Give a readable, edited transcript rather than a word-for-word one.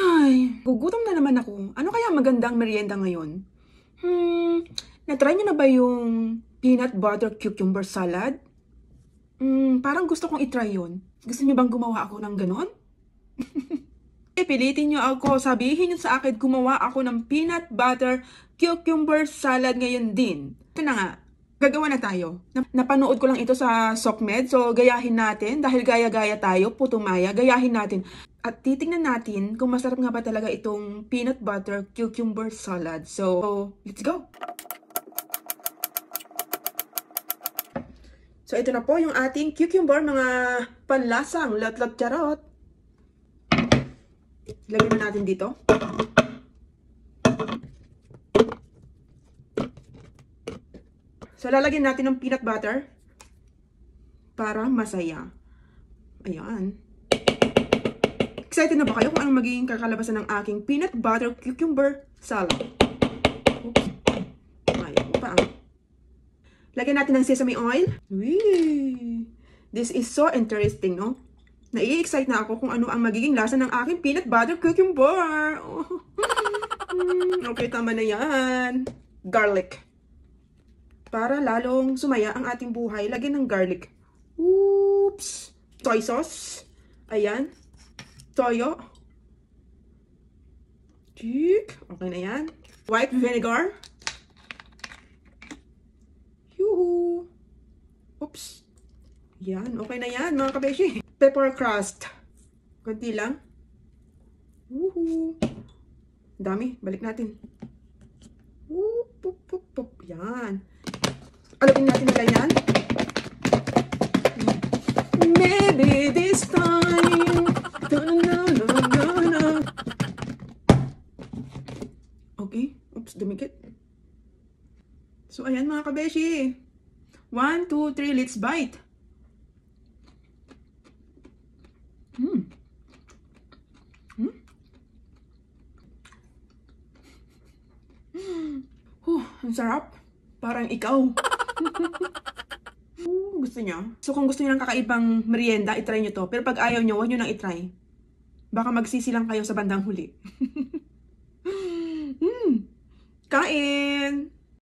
Ay, gugutom na naman ako. Ano kaya magandang merienda ngayon? Na-try niyo na ba yung peanut butter cucumber salad? Parang gusto kong i-try yun. Gusto niyo bang gumawa ako ng ganon? Pilitin niyo ako, sabihin niyo sa akin gumawa ako ng peanut butter cucumber salad ngayon din. Ito na nga, gagawa na tayo. Napanood ko lang ito sa SOCMED, so gayahin natin. Dahil gaya-gaya tayo, putumaya, gayahin natin. At titingnan natin kung masarap nga ba talaga itong peanut butter cucumber salad. So, let's go! So, ito na po yung ating cucumber, mga panlasang lot-lot charot. Lagyan na natin dito. So, lalagyan natin ng peanut butter para masaya. Ayan. Excited na ba kayo kung anong magiging kakalabasan ng aking peanut butter cucumber salad? Oops. Ayaw ko pa. Lagyan natin ng sesame oil. Wee! This is so interesting, no? Nai-excite na ako kung ano ang magiging lasa ng aking peanut butter cucumber. Okay, tama na yan. Garlic. Para lalong sumaya ang ating buhay, lagyan ng garlic. Oops! Soy sauce. Ayan. Toyo. Cheek. Okay na yan. White vinegar. Yoo. Oops. Yan. Okay na yan, mga kabeshi. Pepper crust. Kunti lang. Woohoo. Dami. Balik natin. Whoop, whoop, whoop, whoop. Yan. Alapin natin nila yan. Maybe this time. Okay. Oops, dumikit. So, ayan mga kabeshi. 1, 2, 3, let's bite. Ang sarap. Parang ikaw. Gusto niya? So, kung gusto niyo ng kakaibang merienda, itry niyo to. Pero pag ayaw niyo, huwag niyo nang itry. Baka magsisilang kayo sa bandang huli. Kain!